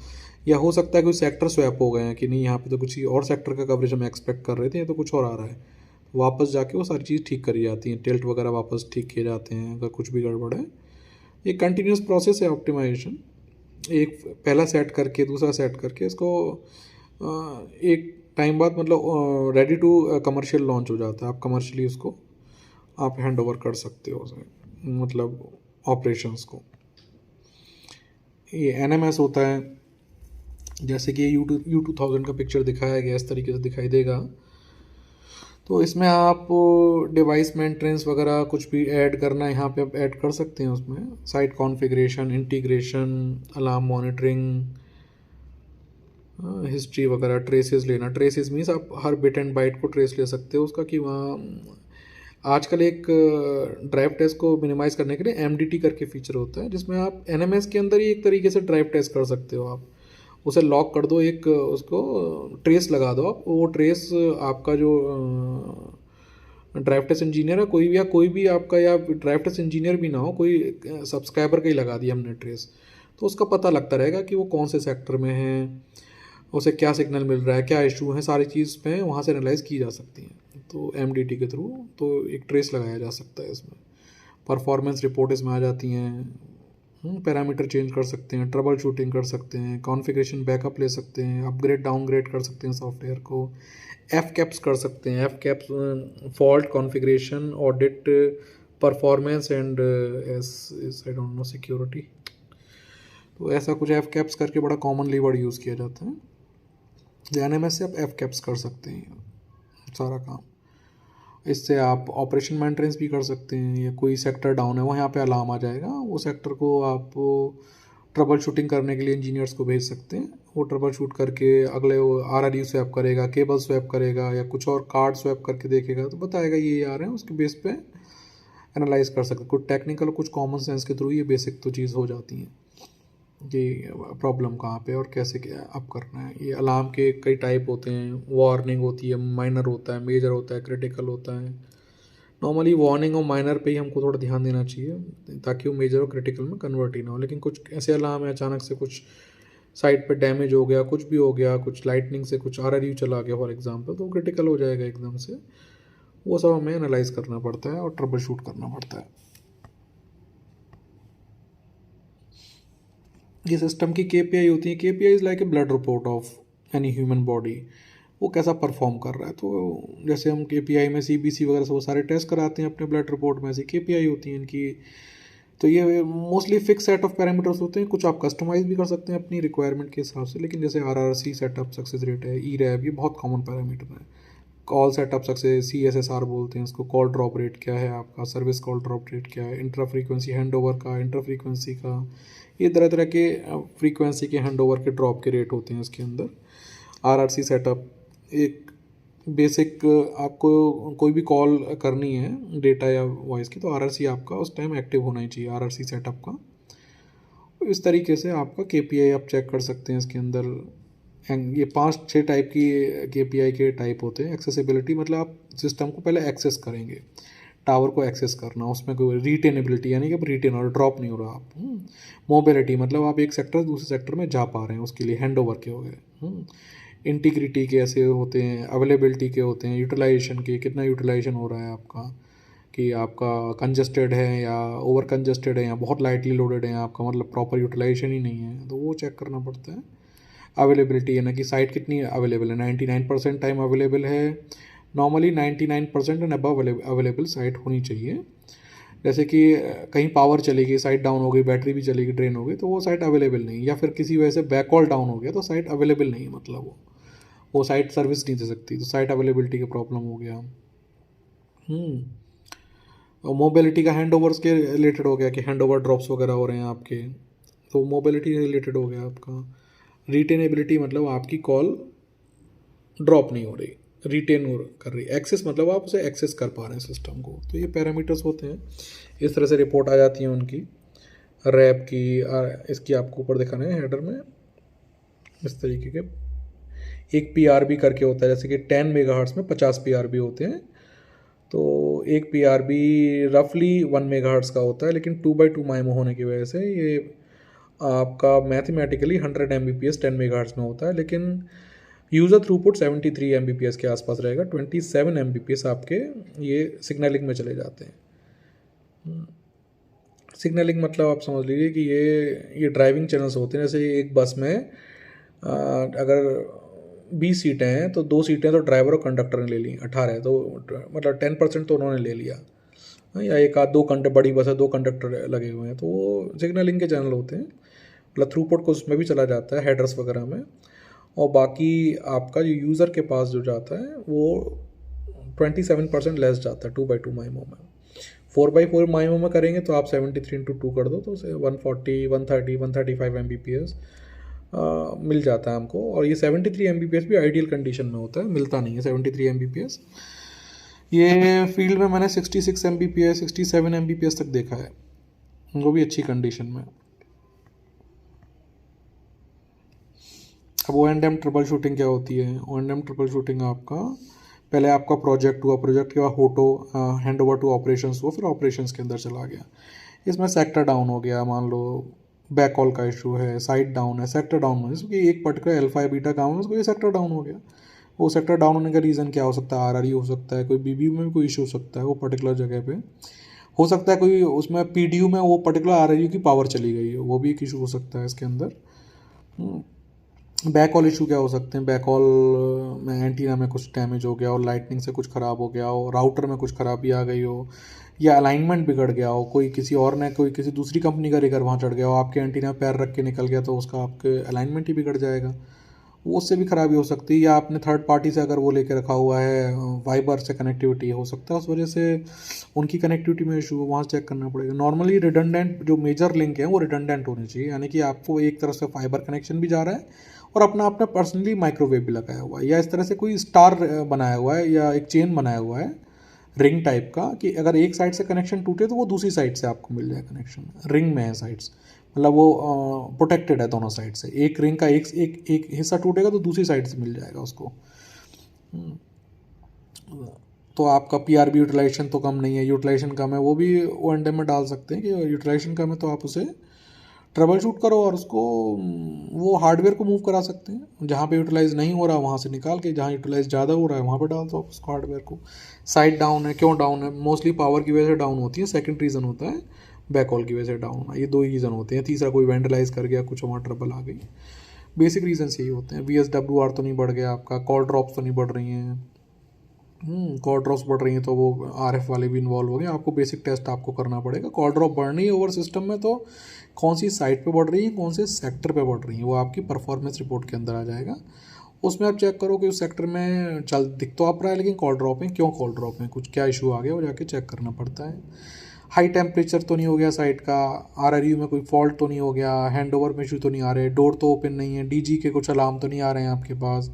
या हो सकता है कोई सेक्टर स्वैप हो गए हैं कि नहीं यहाँ पे तो कुछ और सेक्टर का कवरेज हम एक्सपेक्ट कर रहे थे, ये तो कुछ और आ रहा है, वापस जाके वो सारी चीज़ ठीक करी जाती हैं, टिल्ट वगैरह वापस ठीक किए जाते हैं अगर कुछ भी गड़बड़ है। ये कंटिन्यूस प्रोसेस है ऑप्टिमाइजेशन, एक पहला सेट करके दूसरा सेट करके इसको एक टाइम बाद मतलब रेडी टू कमर्शियल लॉन्च हो जाता है। आप कमर्शियली उसको आप हैंड ओवर कर सकते हो उसे, मतलब ऑपरेशंस को। ये NMS होता है, जैसे कि U2000 का पिक्चर दिखाया गया इस तरीके से दिखाई देगा। तो इसमें आप डिवाइस मेंटेनेंस वगैरह कुछ भी ऐड करना है यहाँ पे आप ऐड कर सकते हैं उसमें, site configuration, integration, alarm monitoring, history वगैरह, ट्रेसेस लेना। ट्रेसेस मीन्स आप हर बिट एंड बाइट को ट्रेस ले सकते हो उसका, कि वहाँ आजकल एक ड्राइव टेस्ट को मिनिमाइज़ करने के लिए MDT करके फीचर होता है, जिसमें आप NMS के अंदर ही एक तरीके से ड्राइव टेस्ट कर सकते हो। आप उसे लॉक कर दो, एक उसको ट्रेस लगा दो आप, वो ट्रेस आपका जो ड्राइव टेस्ट इंजीनियर है कोई भी, या कोई भी आपका, या ड्राइव टेस्ट इंजीनियर भी ना हो, कोई सब्सक्राइबर का ही लगा दिया हमने ट्रेस, तो उसका पता लगता रहेगा कि वो कौन से सेक्टर में है, उसे क्या सिग्नल मिल रहा है, क्या इशू है, सारी चीज़ पे वहाँ से एनालाइज की जा सकती हैं। तो MDT के थ्रू तो एक ट्रेस लगाया जा सकता है इसमें। परफॉर्मेंस रिपोर्ट इसमें आ जाती हैं, पैरामीटर चेंज कर सकते हैं, ट्रबल शूटिंग कर सकते हैं, कॉन्फ़िगरेशन बैकअप ले सकते हैं, अपग्रेड डाउनग्रेड कर सकते हैं सॉफ्टवेयर को, FCAPS कर सकते हैं, FCAPS fault configuration, audit, performance and I don't know security. तो ऐसा कुछ FCAPS करके बड़ा कॉमनली वर्ड यूज़ किया जाता है। NMS से आप FCAPS कर सकते हैं सारा काम। इससे आप ऑपरेशन मेंटेनेंस भी कर सकते हैं, या कोई सेक्टर डाउन है वो यहाँ पे अलार्म आ जाएगा, वो सेक्टर को आप ट्रबल शूटिंग करने के लिए इंजीनियर्स को भेज सकते हैं, वो ट्रबल शूट करके अगले वो RRU स्वैप करेगा, केबल स्वैप करेगा, या कुछ और कार्ड स्वैप करके देखेगा तो बताएगा ये आ रहे हैं, उसके बेस पे एनालाइज कर सकते हैं। कुछ टेक्निकल कुछ कॉमन सेंस के थ्रू ये बेसिक तो चीज़ हो जाती हैं कि प्रॉब्लम कहाँ पे और कैसे क्या अब करना है। ये अलार्म के कई टाइप होते हैं, वार्निंग होती है, माइनर होता है, मेजर होता है, क्रिटिकल होता है। नॉर्मली वार्निंग और माइनर पे ही हमको थोड़ा ध्यान देना चाहिए ताकि वो मेजर और क्रिटिकल में कन्वर्ट ही ना हो। लेकिन कुछ ऐसे अलार्म है अचानक से कुछ साइट पे डैमेज हो गया, कुछ भी हो गया, कुछ लाइटनिंग से कुछ RRU चला गया फॉर एग्जांपल, तो क्रिटिकल हो जाएगा एकदम से। वो सब हमें एनालाइज करना पड़ता है और ट्रबल शूट करना पड़ता है। ये सिस्टम की KPI होती है। KPI is like a blood report of any human body, वो कैसा परफॉर्म कर रहा है। तो जैसे हम KPI में CBC वगैरह से वो सारे टेस्ट कराते हैं अपने ब्लड रिपोर्ट में, ऐसी KPI होती हैं इनकी। तो ये mostly fix set of parameters होते हैं, कुछ आप कस्टमाइज भी कर सकते हैं अपनी रिक्वायरमेंट के हिसाब से, लेकिन जैसे RRC सेटअप सक्सेस रेट है, ERAB, ये बहुत कॉमन पैरामीटर है। कॉल सेटअप सक्सेस CSSR बोलते हैं इसको, कॉल ड्रॉप रेट क्या है आपका, सर्विस कॉल ड्रॉप रेट क्या है, इंट्रा फ्रीक्वेंसी हैंड ओवर का, इंटर फ्रीक्वेंसी का, ये तरह तरह के फ्रीक्वेंसी के हैंड ओवर के ड्रॉप के रेट होते हैं इसके अंदर। RRC सेटअप एक बेसिक, आपको कोई भी कॉल करनी है डेटा या वॉइस की, तो RRC आपका उस टाइम एक्टिव होना ही चाहिए, RRC सेटअप का। इस तरीके से आपका KPI आप चेक कर सकते हैं इसके अंदर। ये 5-6 टाइप की KPI के टाइप होते हैं। एक्सेसिबिलिटी मतलब आप सिस्टम को पहले एक्सेस करेंगे, टावर को एक्सेस करना, उसमें कोई रिटेनेबिलिटी यानी कि अब रिटेन और ड्रॉप नहीं हो रहा आप। मोबिलिटी मतलब आप एक सेक्टर से दूसरे सेक्टर में जा पा रहे हैं, उसके लिए हैंड ओवर के हो गए। इंटीग्रिटी के ऐसे होते हैं, अवेलेबिलिटी के होते हैं, यूटिलाइजेशन के, कितना यूटिलाइजेशन हो रहा है आपका, कि आपका कंजस्टेड है या ओवर कंजस्टेड है या बहुत लाइटली लोडेड है आपका, मतलब प्रॉपर यूटिलाइजेशन ही नहीं है, तो वो चेक करना पड़ता है। अवेलेबिलिटी है ना, कि साइट कितनी अवेलेबल है, 99% टाइम अवेलेबल है, normally 99% and above available site होनी चाहिए। जैसे कि कहीं पावर चली गई, साइट डाउन हो गई, बैटरी भी चली गई, ड्रेन हो गई, तो वो साइट अवेलेबल नहीं, या फिर किसी वजह से बैकऑल डाउन हो गया तो साइट अवेलेबल नहीं, मतलब वो साइट सर्विस नहीं दे सकती, तो साइट अवेलेबिलिटी का प्रॉब्लम हो गया। और मोबिलिटी का हैंड ओवर्स के रिलेटेड हो गया, कि हैंड ओवर ड्रॉप्स वगैरह हो रहे हैं आपके, तो मोबिलिटी रिलेटेड हो गया आपका। रिटेनेबिलिटी मतलब आपकी कॉल ड्रॉप नहीं हो रही, रिटेन कर रही। एक्सेस मतलब आप उसे एक्सेस कर पा रहे हैं सिस्टम को। तो ये पैरामीटर्स होते हैं, इस तरह से रिपोर्ट आ जाती है उनकी रैप की। इसकी आपको ऊपर दिखा रहे हैं हेडर में, इस तरीके के एक PRB करके होता है, जैसे कि 10 मेगाहर्ट्ज़ में 50 PRB होते हैं, तो एक PRB रफली 1 मेगाहर्ट्ज़ का होता है, लेकिन 2x2 माइमो होने की वजह से ये आपका मैथमेटिकली 100 Mbps 10 मेगाहर्ट्ज़ में होता है, लेकिन यूज़र थ्रूपुट 73 Mbps के आसपास रहेगा। 27 Mbps आपके ये सिग्नलिंग में चले जाते हैं। सिग्नलिंग मतलब आप समझ लीजिए कि ये ड्राइविंग चैनल्स होते हैं। जैसे एक बस में अगर 20 सीटें हैं तो 2 सीटें तो ड्राइवर और कंडक्टर ने ले ली, 18 है, तो मतलब 10% तो उन्होंने ले लिया, या एक आध 2 बड़ी बस है, 2 कंडक्टर लगे हुए हैं, तो वो सिग्नलिंग के चैनल होते हैं। मतलब थ्रूपुट को उसमें भी चला जाता है, हेडर्स वगैरह में। और बाकी आपका जो यूज़र के पास जो जाता है वो 27% लेस जाता है 2x2 माइमो में। 4x4 माइमो में करेंगे तो आप 73 × 2 कर दो तो उसे 140, 130, 135 Mbps मिल जाता है हमको। और ये 73 Mbps भी आइडियल कंडीशन में होता है, मिलता नहीं है 73 Mbps। ये फील्ड में मैंने 66 Mbps 67 Mbps तक देखा है, वो भी अच्छी कंडीशन में। अब O&M ट्रिपल शूटिंग क्या होती है? O&M ट्रिपल शूटिंग आपका पहले आपका प्रोजेक्ट हुआ, प्रोजेक्ट के बाद होटो हैंड ओवर टू ऑपरेशंस हुआ, फिर ऑपरेशंस के अंदर चला गया। इसमें सेक्टर डाउन हो गया, मान लो बैक कॉल का इशू है, साइट डाउन है, सेक्टर डाउन हो, इसमें एक पर्टिकुलर अल्फा या बीटा काम है, उसको ये सेक्टर डाउन हो गया। वो सेक्टर डाउन होने का रीज़न क्या हो सकता है? RRE हो सकता है, कोई BBU में भी कोई इशू हो सकता है, वो पर्टिकुलर जगह पे हो सकता है, कोई उसमें PDU में वो पर्टिकुलर RRU की पावर चली गई है, वो भी एक इशू हो सकता है इसके अंदर। बैक कॉल इशू क्या हो सकते हैं? बैक कॉल में एंटीना में कुछ डैमेज हो गया हो, लाइटनिंग से कुछ ख़राब हो गया हो, राउटर में कुछ खराबी आ गई हो, या अलाइनमेंट बिगड़ गया हो, कोई किसी और ने कोई किसी दूसरी कंपनी का रिगर वहाँ चढ़ गया हो, आपके एंटीना पैर रख के निकल गया तो उसका आपके अलाइनमेंट ही बिगड़ जाएगा, वो उससे भी खराबी हो सकती है। या आपने थर्ड पार्टी से अगर वो लेके रखा हुआ है, वाइबर से कनेक्टिविटी हो सकता है, उस वजह से उनकी कनेक्टिविटी में इशू, वहाँ चेक करना पड़ेगा। नॉर्मली रिडंडेंट जो मेजर लिंक है वो रिडंडेंट होने चाहिए, यानी कि आपको एक तरफ से फाइबर कनेक्शन भी जा रहा है और अपना पर्सनली माइक्रोवेव भी लगाया हुआ है, या इस तरह से कोई स्टार बनाया हुआ है या एक चेन बनाया हुआ है रिंग टाइप का, कि अगर एक साइड से कनेक्शन टूटे तो वो दूसरी साइड से आपको मिल जाए कनेक्शन। रिंग में है साइड्स, मतलब वो प्रोटेक्टेड है दोनों साइड से, एक रिंग का एक हिस्सा टूटेगा तो दूसरी साइड से मिल जाएगा उसको। तो आपका PRB यूटिलाइजेशन तो कम नहीं है, यूटिलाइजेशन कम है, वो भी O&M में डाल सकते हैं कि यूटिलाइजेशन कम है, तो आप उसे ट्रबल शूट करो और उसको वो हार्डवेयर को मूव करा सकते हैं। जहाँ पे यूटिलाइज नहीं हो रहा वहाँ से निकाल के, जहाँ यूटिलाइज ज़्यादा हो रहा है वहाँ पे डाल दो उसको हार्डवेयर को। साइट डाउन है, क्यों डाउन है? मोस्टली पावर की वजह से डाउन होती है। सेकंड रीज़न होता है बैकऑल की वजह से डाउन होना, ये 2 ही रीज़न होते हैं। तीसरा कोई वेंडलाइज कर गया, कुछ वहाँ ट्रबल आ गई। बेसिक रीजन यही होते हैं। VSWR तो नहीं बढ़ गया आपका, कॉल ड्रॉप्स तो नहीं बढ़ रही हैं, कॉल ड्रॉप्स बढ़ रही हैं तो वो आरएफ वाले भी इन्वॉल्व हो गए, आपको बेसिक टेस्ट आपको करना पड़ेगा। कॉल ड्रॉप बढ़ रही है ओवर सिस्टम में तो कौन सी साइट पे बढ़ रही है, कौन से सेक्टर पे बढ़ रही है, वो आपकी परफॉर्मेंस रिपोर्ट के अंदर आ जाएगा। उसमें आप चेक करो कि उस सेक्टर में चल दिख तो आप रहा है लेकिन कॉल ड्रॉप है, क्यों कॉल ड्रॉप है, कुछ क्या इशू आ गया, वो जाके चेक करना पड़ता है। हाई टेम्परेचर तो नहीं हो गया साइट का, आरआरयू में कोई फॉल्ट तो नहीं हो गया, हैंडओवर में इशू तो नहीं आ रहे, डोर तो ओपन नहीं है, डीजी के कुछ अलार्म तो नहीं आ रहे हैं आपके पास,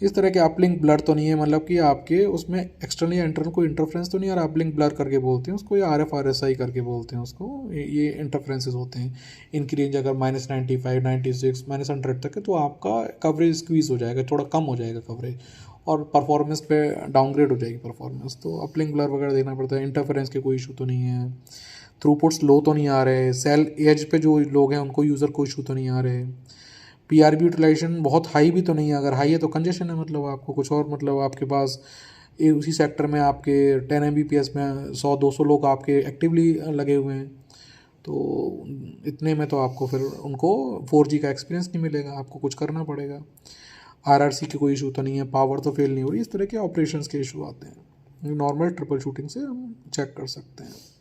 इस तरह के अपलिंक ब्लर तो नहीं है, मतलब कि आपके उसमें एक्सटर्नल या इंटरनल कोई इंटरफ्रेंस तो नहीं आ रहा। अपलिंक ब्लर करके बोलते हैं उसको, या RFRSI करके बोलते हैं उसको, ये इंटरफ्रेंसेस होते हैं। इनकी रेंज अगर -95, 96, -100 तक है तो आपका कवरेज स्क्वीज हो जाएगा, थोड़ा कम हो जाएगा कवरेज, और परफॉर्मेंस पे डाउनग्रेड हो जाएगी परफॉर्मेंस। तो अपलिंक ब्लर वगैरह देखना पड़ता है। इंटरफेरेंस के कोई इशू तो नहीं है, थ्रूपुट्स लो तो नहीं आ रहे, सेल एज पे जो लोग हैं उनको यूज़र को इशू तो नहीं आ रहे, PRB यूटिलाइजेशन बहुत हाई भी तो नहीं है, अगर हाई है तो कंजेशन है, मतलब आपको कुछ और, मतलब आपके पास उसी सेक्टर में आपके 10 Mbps में 100-200 लोग आपके एक्टिवली लगे हुए हैं, तो इतने में तो आपको फिर उनको 4G का एक्सपीरियंस नहीं मिलेगा, आपको कुछ करना पड़ेगा। RRC की कोई इशू तो नहीं है, पावर तो फेल नहीं हो रही, इस तरह के ऑपरेशंस के इशू आते हैं, नॉर्मल ट्रिपल शूटिंग से हम चेक कर सकते हैं।